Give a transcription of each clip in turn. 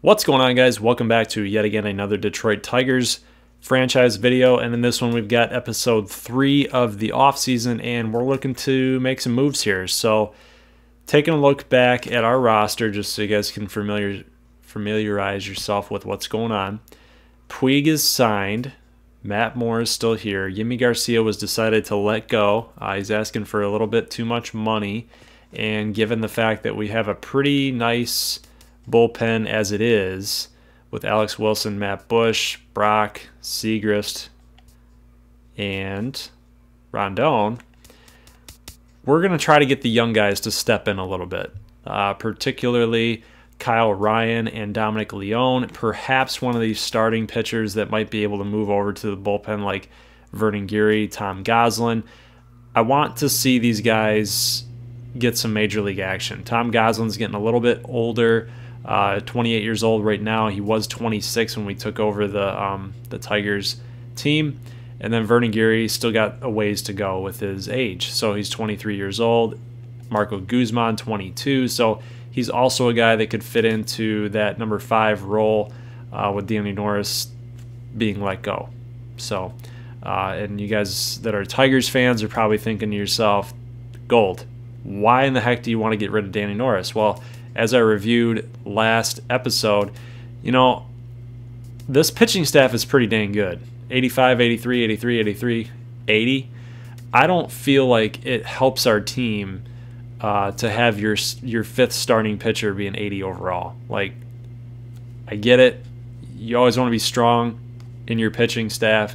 What's going on, guys? Welcome back to yet again another Detroit Tigers franchise video, and in this one we've got episode 3 of the offseason, and we're looking to make some moves here. So taking a look back at our roster just so you guys can familiarize yourself with what's going on. Puig is signed. Matt Moore is still here. Yimi Garcia was decided to let go. He's asking for a little bit too much money, and given the fact that we have a pretty nice bullpen as it is with Alex Wilson, Matt Bush, Brock, Segrist, and Rondon, we're going to try to get the young guys to step in a little bit, particularly Kyle Ryan and Dominic Leone, perhaps one of these starting pitchers that might be able to move over to the bullpen like Vernon Geary, Tom Goslin. I want to see these guys get some major league action. Tom Goslin's getting a little bit older, 28 years old right now. He was 26 when we took over the Tigers team. And then Vernon Geary still got a ways to go with his age. So he's 23 years old. Marco Guzman, 22. So he's also a guy that could fit into that number 5 role with Danny Norris being let go. So, and you guys that are Tigers fans are probably thinking to yourself, Gold, why in the heck do you want to get rid of Danny Norris? Well, as I reviewed last episode, you know, this pitching staff is pretty dang good. 85, 83, 83, 83, 80. I don't feel like it helps our team to have your 5th starting pitcher be an 80 overall. Like, I get it. You always want to be strong in your pitching staff,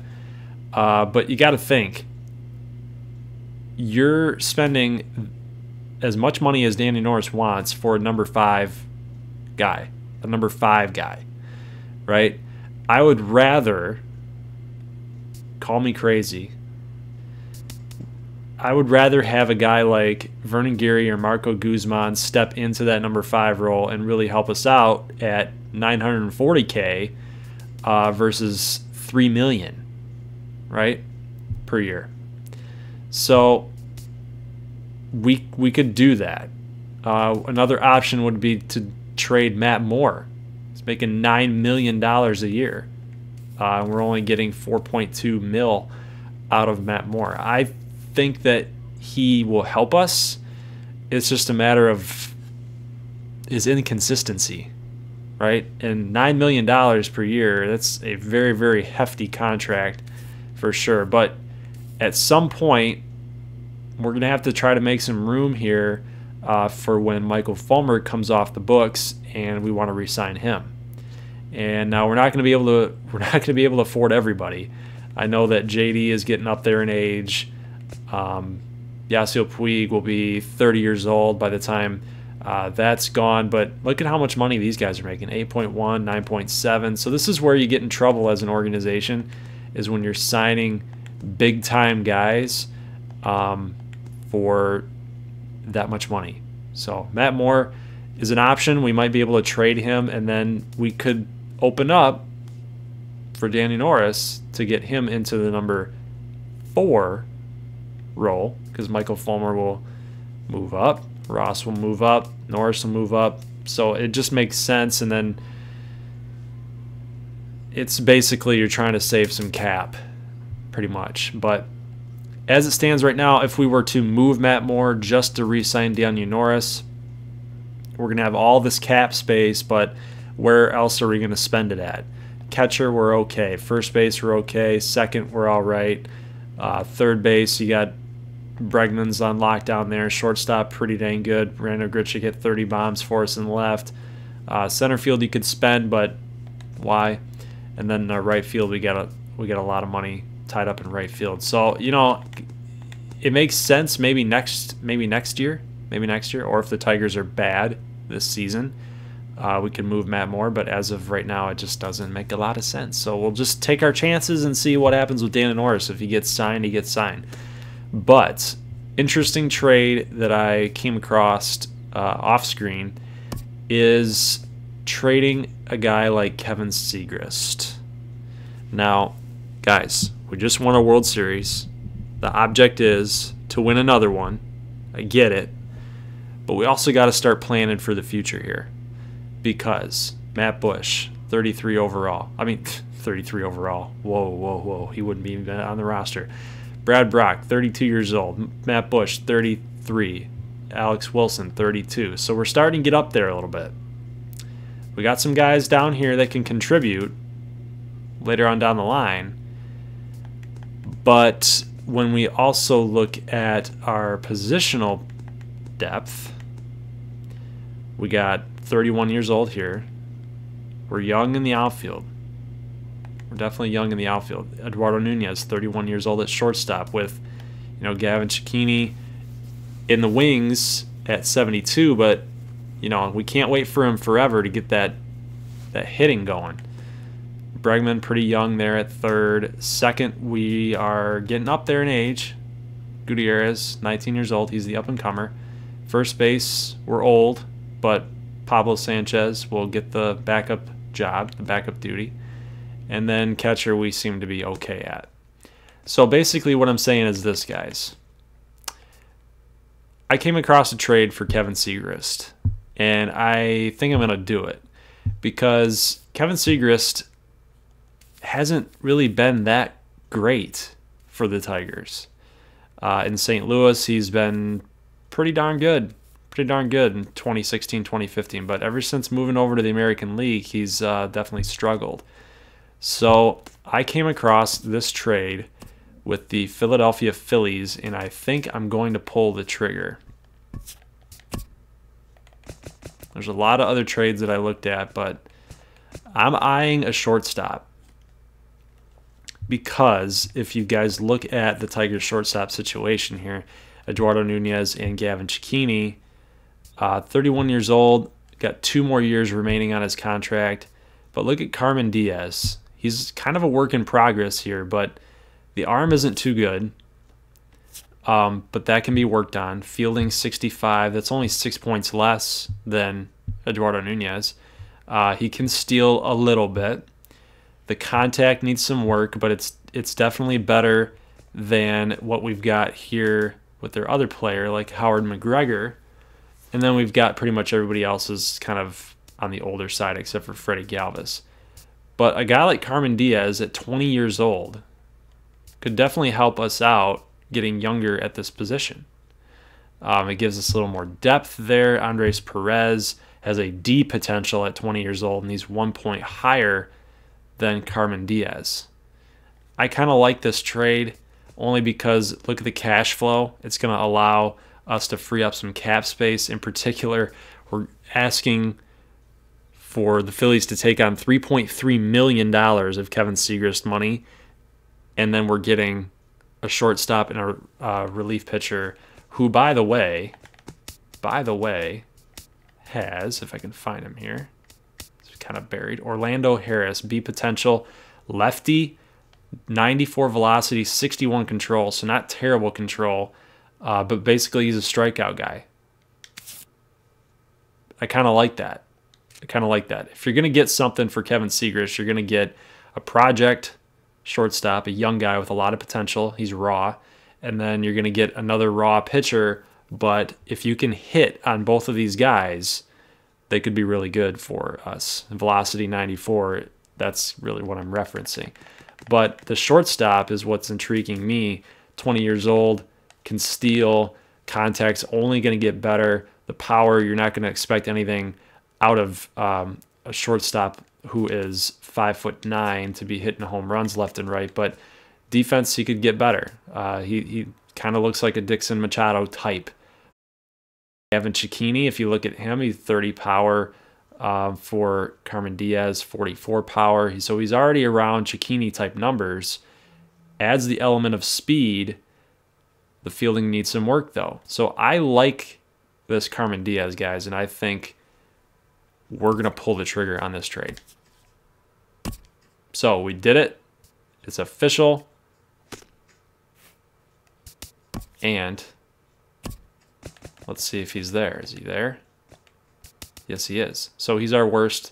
but you got to think. You're spending as much money as Danny Norris wants for a number 5 guy, right? I would rather, call me crazy, I would rather have a guy like Vernon Geary or Marco Guzman step into that number 5 role and really help us out at $940K versus $3 million, right, per year. So we could do that. Another option would be to trade Matt Moore. He's making $9 million a year. We're only getting $4.2 million out of Matt Moore. I think that he will help us. It's just a matter of his inconsistency, right? And $9 million per year, that's a very, very hefty contract for sure. But at some point, we're going to have to try to make some room here for when Michael Fulmer comes off the books and we want to re-sign him. And now we're not going to be able to afford everybody. I know that JD is getting up there in age. Yasiel Puig will be 30 years old by the time that's gone. But look at how much money these guys are making, 8.1, 9.7. So this is where you get in trouble as an organization, is when you're signing big-time guys for that much money. So Matt Moore is an option. We might be able to trade him, and then we could open up for Danny Norris to get him into the number 4 role, because Michael Fulmer will move up, Ross will move up, Norris will move up. So it just makes sense, and then it's basically you're trying to save some cap pretty much. But as it stands right now, if we were to move Matt Moore just to re-sign Danny Norris, we're going to have all this cap space, but where else are we going to spend it at? Catcher, we're okay. First base, we're okay. Second, we're all right. Third base, you got Bregman's on lockdown there. Shortstop, pretty dang good. Brando Grichuk hit 30 bombs for us in the left. Center field, you could spend, but why? And then right field, we got a lot of money tied up in right field. So, you know, it makes sense maybe next year, or if the Tigers are bad this season, we can move Matt Moore. But as of right now, it just doesn't make a lot of sense. So we'll just take our chances and see what happens with Danny Norris. If he gets signed, he gets signed. But interesting trade that I came across off screen is trading a guy like Kevin Segrist. Now, guys, we just won a World Series. The object is to win another one. I get it. But we also got to start planning for the future here. Because Matt Bush, 33 overall. I mean, 33 overall. Whoa, whoa, whoa. He wouldn't be even on the roster. Brad Brock, 32 years old. Matt Bush, 33. Alex Wilson, 32. So we're starting to get up there a little bit. We got some guys down here that can contribute later on down the line. But when we also look at our positional depth, we got 31 years old here. We're young in the outfield. We're definitely young in the outfield. Eduardo Nunez, 31 years old at shortstop, with, you know, Gavin Cecchini in the wings at 72, but, you know, we can't wait for him forever to get that hitting going. Bregman, pretty young there at third. Second, we are getting up there in age. Gutierrez, 19 years old. He's the up-and-comer. First base, we're old, but Pablo Sanchez will get the backup job, the backup duty. And then catcher, we seem to be okay at. So basically what I'm saying is this, guys. I came across a trade for Kevin Segrist, and I think I'm going to do it because Kevin Segrist hasn't really been that great for the Tigers. In St. Louis, he's been pretty darn good in 2016, 2015. But ever since moving over to the American League, he's definitely struggled. So I came across this trade with the Philadelphia Phillies, and I think I'm going to pull the trigger. There's a lot of other trades that I looked at, but I'm eyeing a shortstop. Because if you guys look at the Tigers shortstop situation here, Eduardo Nunez and Gavin Cecchini, 31 years old, got 2 more years remaining on his contract. But look at Carmen Diaz. He's kind of a work in progress here, but the arm isn't too good. But that can be worked on. Fielding 65, that's only 6 points less than Eduardo Nunez. He can steal a little bit. The contact needs some work, but it's definitely better than what we've got here with their other player, like Howard McGregor. And then we've got pretty much everybody else is kind of on the older side except for Freddie Galvis. But a guy like Carmen Diaz at 20 years old could definitely help us out getting younger at this position. It gives us a little more depth there. Andres Perez has a D potential at 20 years old, and he's 1 point higher than Carmen Diaz. I kind of like this trade only because look at the cash flow. It's going to allow us to free up some cap space. In particular, we're asking for the Phillies to take on $3.3 million of Kevin Segrist money, and then we're getting a shortstop and a relief pitcher who, by the way, has, if I can find him here, kind of buried. Orlando Harris, B potential, lefty, 94 velocity, 61 control, so not terrible control, but basically he's a strikeout guy. I kind of like that. If you're going to get something for Kevin Segrist, you're going to get a project shortstop, a young guy with a lot of potential. He's raw. And then you're going to get another raw pitcher, but if you can hit on both of these guys, they could be really good for us. Velocity 94, that's really what I'm referencing. But the shortstop is what's intriguing me. 20 years old, can steal, contact's only going to get better. The power, you're not going to expect anything out of a shortstop who is 5'9" to be hitting home runs left and right. But defense, he could get better. He kind of looks like a Dixon Machado type. Gavin Cecchini, if you look at him, he's 30 power for Carmen Diaz, 44 power. So he's already around Cecchini type numbers. Adds the element of speed. The fielding needs some work, though. So I like this Carmen Diaz, guys, and I think we're going to pull the trigger on this trade. So we did it. It's official. And let's see if he's there. Is he there? Yes, he is. So he's our worst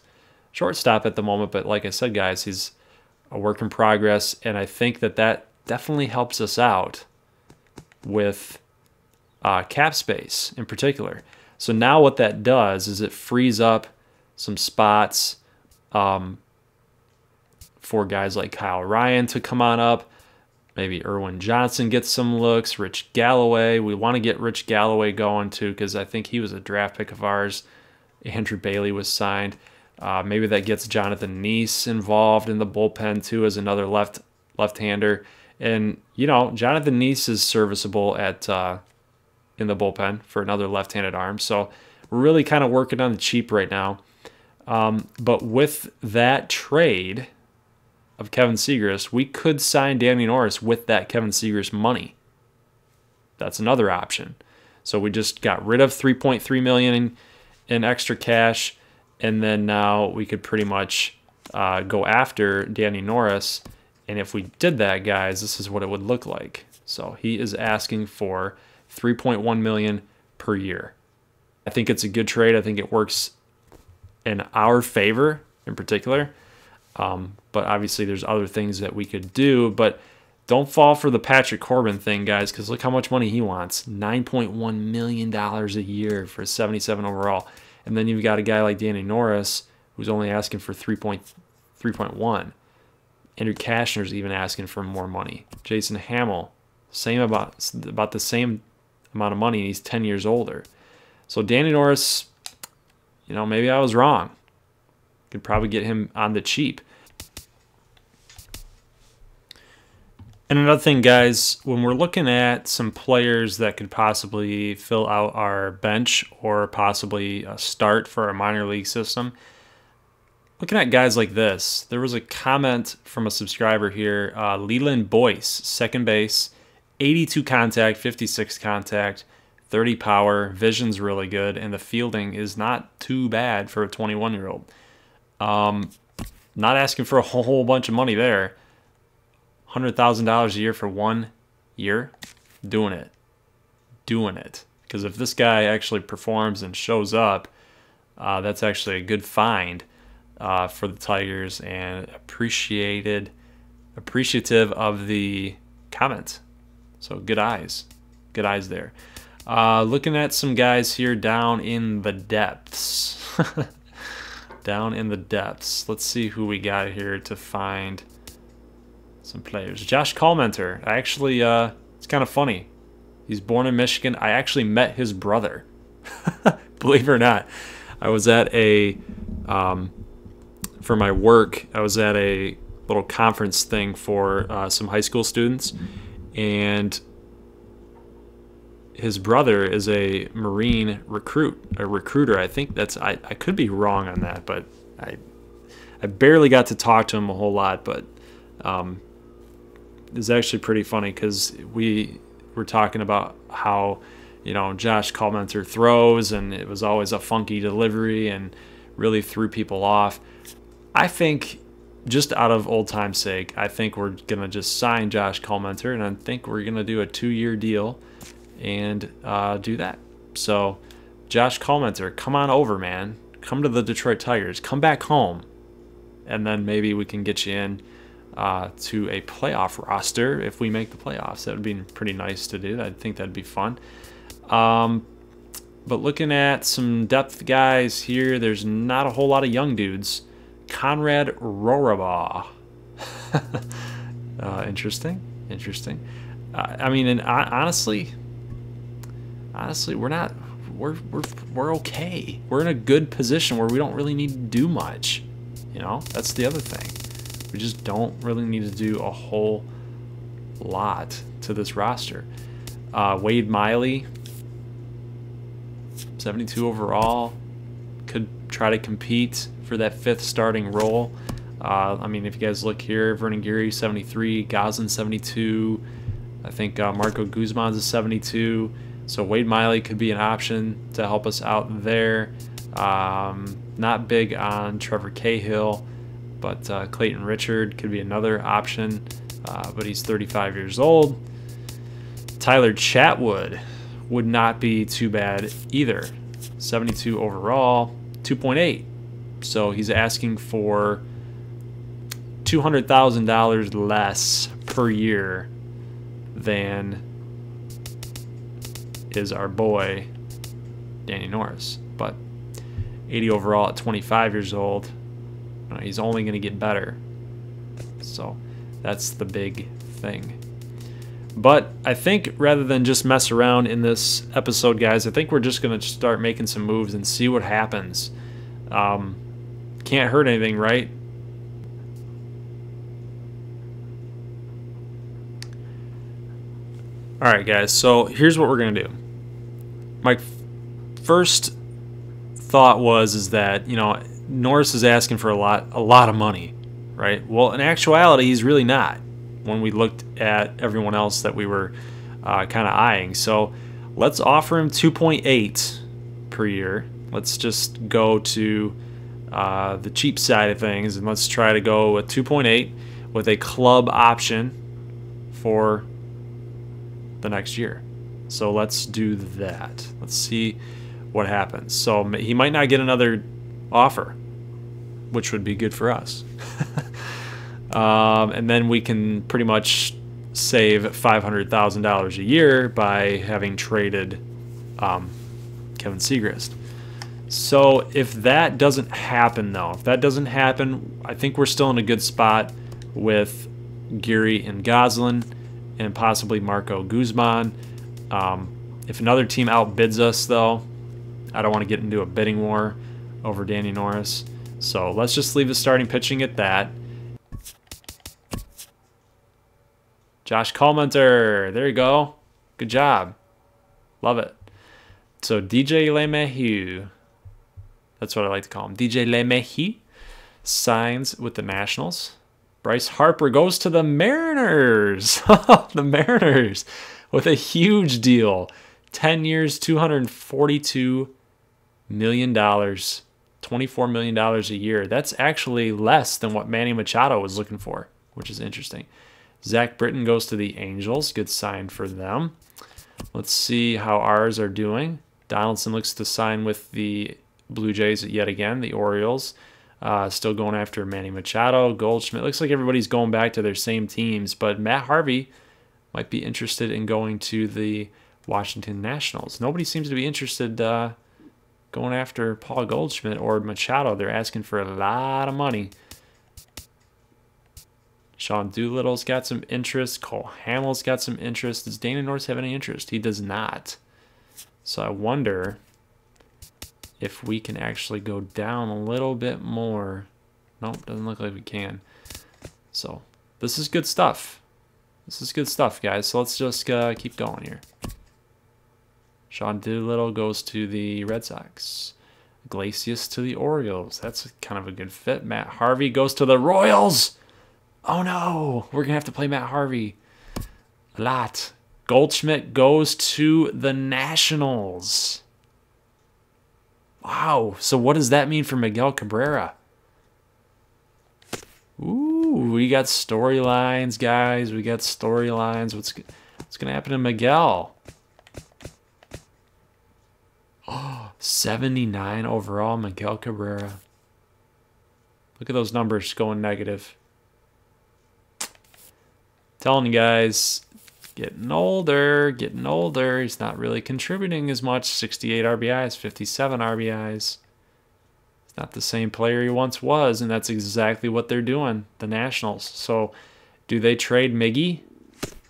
shortstop at the moment. But like I said, guys, he's a work in progress. And I think that definitely helps us out with cap space in particular. So now what that does is it frees up some spots for guys like Kyle Ryan to come on up. Maybe Erwin Johnson gets some looks. Rich Galloway. We want to get Rich Galloway going too because I think he was a draft pick of ours. Andrew Bailey was signed. Maybe that gets Jonathan Neese involved in the bullpen too as another left-hander. And, you know, Jonathan Neese is serviceable at in the bullpen for another left-handed arm. So we're really kind of working on the cheap right now. But with that trade of Kevin Segras, we could sign Danny Norris with that Kevin Segras money. That's another option. So we just got rid of $3.3 million in extra cash, and then now we could pretty much go after Danny Norris. And if we did that, guys, this is what it would look like. So he is asking for $3.1 million per year. I think it's a good trade. I think it works in our favor in particular. But obviously there's other things that we could do. But don't fall for the Patrick Corbin thing, guys, because look how much money he wants. $9.1 million a year for 77 overall. And then you've got a guy like Danny Norris who's only asking for 3.1. Andrew Kashner's even asking for more money. Jason Hamill, about the same amount of money, and he's 10 years older. So Danny Norris, you know, maybe I was wrong. Could probably get him on the cheap. And another thing, guys, when we're looking at some players that could possibly fill out our bench or possibly start for our minor league system, looking at guys like this, there was a comment from a subscriber here, Leland Boyce, second base, 82 contact, 56 contact, 30 power, vision's really good, and the fielding is not too bad for a 21-year-old. Not asking for a whole bunch of money there. $100,000 a year for 1 year, doing it. Because if this guy actually performs and shows up, that's actually a good find for the Tigers, and appreciative of the comment. So good eyes there. Looking at some guys here down in the depths. Down in the depths. Let's see who we got here to find some players. Josh Callmenter. I actually, it's kind of funny. He's born in Michigan. I actually met his brother. Believe it or not. I was at a, for my work, I was at a little conference thing for some high school students. And his brother is a Marine recruiter. I think that's, I could be wrong on that, but I barely got to talk to him a whole lot, but it's actually pretty funny because we were talking about how, you know, Josh Callmenter throws, and it was always a funky delivery and really threw people off. I think, just out of old time's sake, I think we're going to just sign Josh Callmenter, and I think we're going to do a 2-year deal and do that. So, Josh Callmenter, come on over, man. Come to the Detroit Tigers. Come back home. And then maybe we can get you in to a playoff roster if we make the playoffs. That would be pretty nice to do. I think that'd be fun. But looking at some depth guys here, there's not a whole lot of young dudes. Conrad Rorabaugh. Interesting. I mean, and honestly, we're okay. We're in a good position where we don't really need to do much. You know, that's the other thing. We just don't really need to do a whole lot to this roster. Wade Miley, 72 overall, could try to compete for that 5th starting role. I mean, if you guys look here, Vernon Geary, 73, Goslin, 72. I think Marco Guzman's a 72. So Wade Miley could be an option to help us out there. Not big on Trevor Cahill, but Clayton Richard could be another option, but he's 35 years old. Tyler Chatwood would not be too bad either. 72 overall, 2.8. So he's asking for $200,000 less per year than is our boy Danny Norris. But 80 overall at 25 years old, No, he's only going to get better. So that's the big thing. But I think rather than just mess around in this episode, guys, I think we're just going to start making some moves and see what happens. Can't hurt anything, right? All right, guys, so here's what we're going to do. My first thought is that, you know, Norris is asking for a lot of money, right? Well, in actuality, he's really not when we looked at everyone else that we were kind of eyeing. So let's offer him 2.8 per year. Let's just go to the cheap side of things, and let's try to go with 2.8 with a club option for the next year. So let's do that. Let's see what happens. So he might not get another offer, which would be good for us. And then we can pretty much save $500,000 a year by having traded Kevin Segrist. So if that doesn't happen, though, I think we're still in a good spot with Geary and Goslin and possibly Marco Guzman. If another team outbids us, though, I don't want to get into a bidding war over Danny Norris. So let's just leave the starting pitching at that. Josh Collmenter, there you go. Good job. Love it. So DJ LeMahieu, that's what I like to call him. DJ LeMahieu signs with the Nationals. Bryce Harper goes to the Mariners. The Mariners with a huge deal. 10 years, $242 million, $24 million a year. That's actually less than what Manny Machado was looking for, which is interesting. Zach Britton goes to the Angels. Good sign for them. Let's see how ours are doing. Donaldson looks to sign with the Blue Jays yet again. The Orioles still going after Manny Machado. Goldschmidt. Looks like everybody's going back to their same teams, but Matt Harvey might be interested in going to the Washington Nationals. Nobody seems to be interested going after Paul Goldschmidt or Machado. They're asking for a lot of money. Sean Doolittle's got some interest. Cole Hamels got some interest. Does Dana Norris have any interest? He does not. So I wonder if we can actually go down a little bit more. Nope, doesn't look like we can. So this is good stuff. This is good stuff, guys. So let's just keep going here. Sean Doolittle goes to the Red Sox. Iglesias to the Orioles. That's kind of a good fit. Matt Harvey goes to the Royals. Oh no, we're going to have to play Matt Harvey a lot. Goldschmidt goes to the Nationals. Wow, so what does that mean for Miguel Cabrera? Ooh, we got storylines, guys. We got storylines. What's going to happen to Miguel? Oh, 79 overall, Miguel Cabrera. Look at those numbers going negative. Telling you guys, getting older. He's not really contributing as much. 68 RBIs, 57 RBIs. He's not the same player he once was, and that's exactly what they're doing, the Nationals. So do they trade Miggy?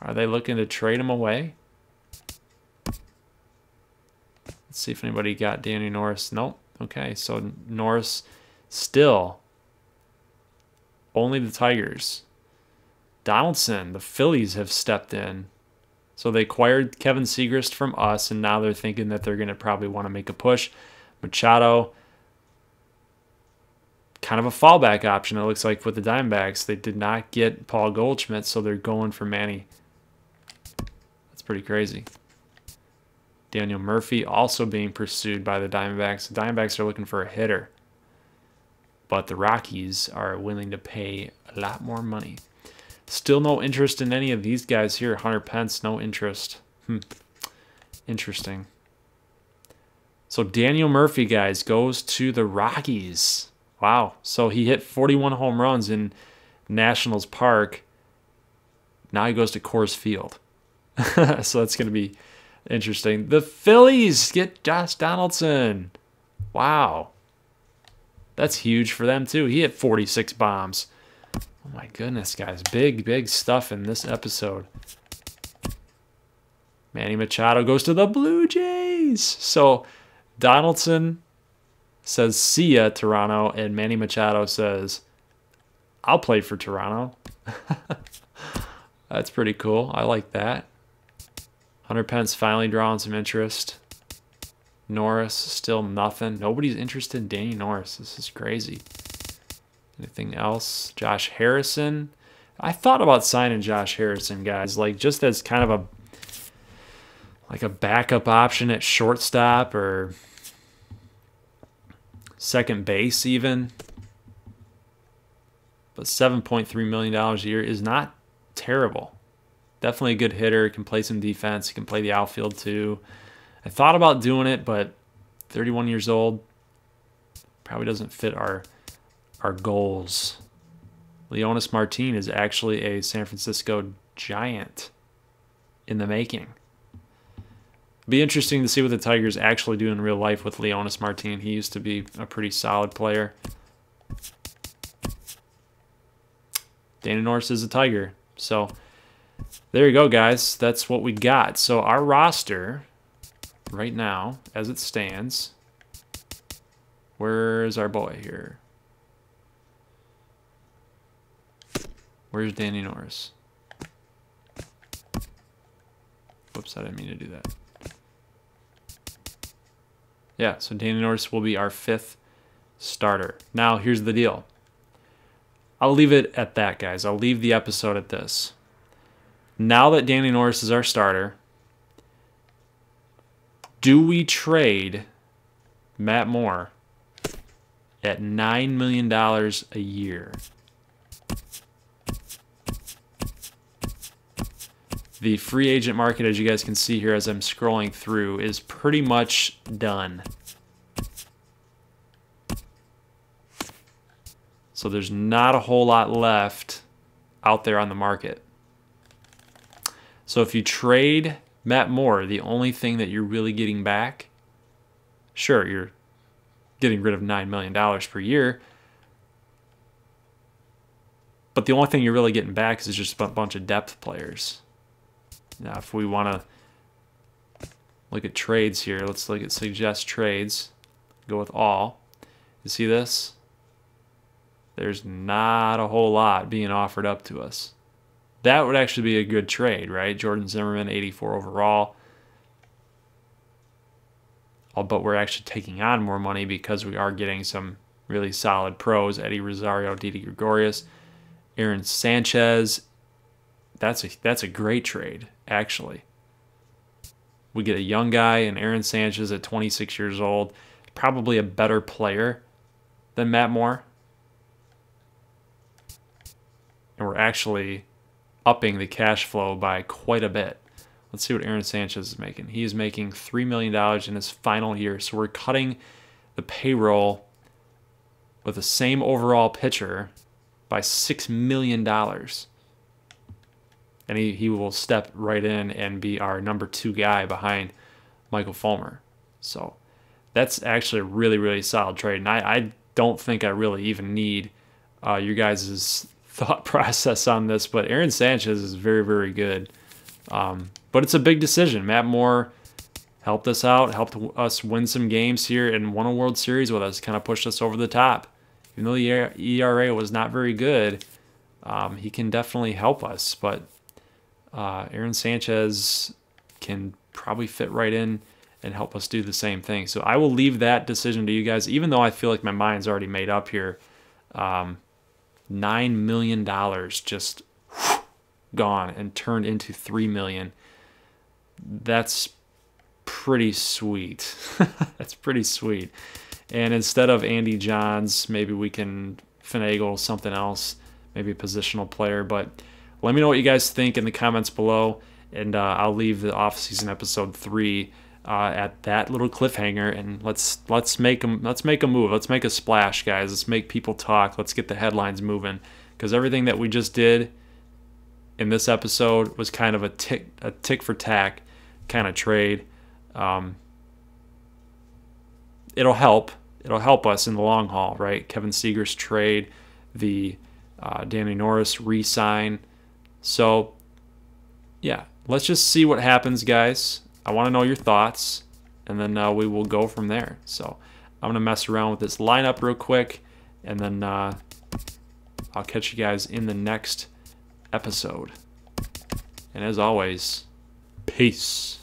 Are they looking to trade him away? Let's see if anybody got Danny Norris. Nope. Okay, so Norris still only the Tigers. Donaldson, the Phillies have stepped in. So they acquired Kevin Segrist from us, and now they're thinking that they're going to probably want to make a push. Machado, kind of a fallback option, it looks like, with the Diamondbacks. They did not get Paul Goldschmidt, so they're going for Manny. That's pretty crazy. Daniel Murphy also being pursued by the Diamondbacks. The Diamondbacks are looking for a hitter, but the Rockies are willing to pay a lot more money. Still no interest in any of these guys here. Hunter Pence, no interest. Interesting. So Daniel Murphy, guys, goes to the Rockies. Wow. So he hit 41 home runs in Nationals Park. Now he goes to Coors Field. So that's going to be interesting. The Phillies get Josh Donaldson. Wow. That's huge for them too. He hit 46 bombs. Oh my goodness, guys. Big stuff in this episode. Manny Machado goes to the Blue Jays. So Donaldson says, see ya, Toronto. And Manny Machado says, I'll play for Toronto. That's pretty cool. I like that. Hunter Pence finally drawing some interest. Norris, still nothing. Nobody's interested in Danny Norris. This is crazy. Anything else? Josh Harrison. I thought about signing Josh Harrison, guys. Like, just as kind of a backup option at shortstop or second base even. But $7.3 million a year is not terrible. Definitely a good hitter. Can play some defense. He can play the outfield too. I thought about doing it, but 31 years old probably doesn't fit our goals. Leonis Martin is actually a San Francisco Giant in the making. Be interesting to see what the Tigers actually do in real life with Leonis Martin. He used to be a pretty solid player. Danny Norris is a Tiger. So there you go, guys. That's what we got. So our roster right now, as it stands, where's our boy here? Where's Danny Norris? Whoops, I didn't mean to do that. Yeah, so Danny Norris will be our 5th starter. Now, here's the deal. I'll leave it at that, guys. I'll leave the episode at this. Now that Danny Norris is our starter, do we trade Matt Moore at $9 million a year? The free agent market, as you guys can see here as I'm scrolling through, is pretty much done. So there's not a whole lot left out there on the market. So if you trade Matt Moore, the only thing that you're really getting back, sure, you're getting rid of $9 million per year, but the only thing you're really getting back is just a bunch of depth players. Now, if we want to look at trades here, let's look at suggest trades. Go with all. You see this? There's not a whole lot being offered up to us. That would actually be a good trade, right? Jordan Zimmerman, 84 overall. But we're actually taking on more money because we are getting some really solid pros. Eddie Rosario, Didi Gregorius, Aaron Sanchez. That's a great trade, actually. We get a young guy and Aaron Sanchez at 26 years old, probably a better player than Matt Moore. And we're actually upping the cash flow by quite a bit. Let's see what Aaron Sanchez is making. He is making $3 million in his final year. So we're cutting the payroll with the same overall pitcher by $6 million. And he will step right in and be our number 2 guy behind Michael Fulmer. So that's actually a really, really solid trade. And I don't think I really even need your guys' thought process on this, but Aaron Sanchez is very, very good. But it's a big decision. Matt Moore helped us out, helped us win some games here, and won a World Series with us, kind of pushed us over the top. Even though the ERA was not very good, he can definitely help us. But Aaron Sanchez can probably fit right in and help us do the same thing. So I will leave that decision to you guys, even though I feel like my mind's already made up here. $9 million just gone and turned into $3 million. That's pretty sweet. That's pretty sweet. And instead of Andy Johns, maybe we can finagle something else, maybe a positional player. But let me know what you guys think in the comments below, and I'll leave the off-season episode 3 at that little cliffhanger, and let's make a move. Let's make a splash, guys. Let's make people talk. Let's get the headlines moving, because everything that we just did in this episode was kind of a tick for tack kind of trade. It'll help, it'll help us in the long haul, right? Kevin Seager's trade, the Danny Norris re-sign. So, yeah, let's just see what happens, guys. I want to know your thoughts, and then we will go from there. So I'm going to mess around with this lineup real quick, and then I'll catch you guys in the next episode. And as always, peace.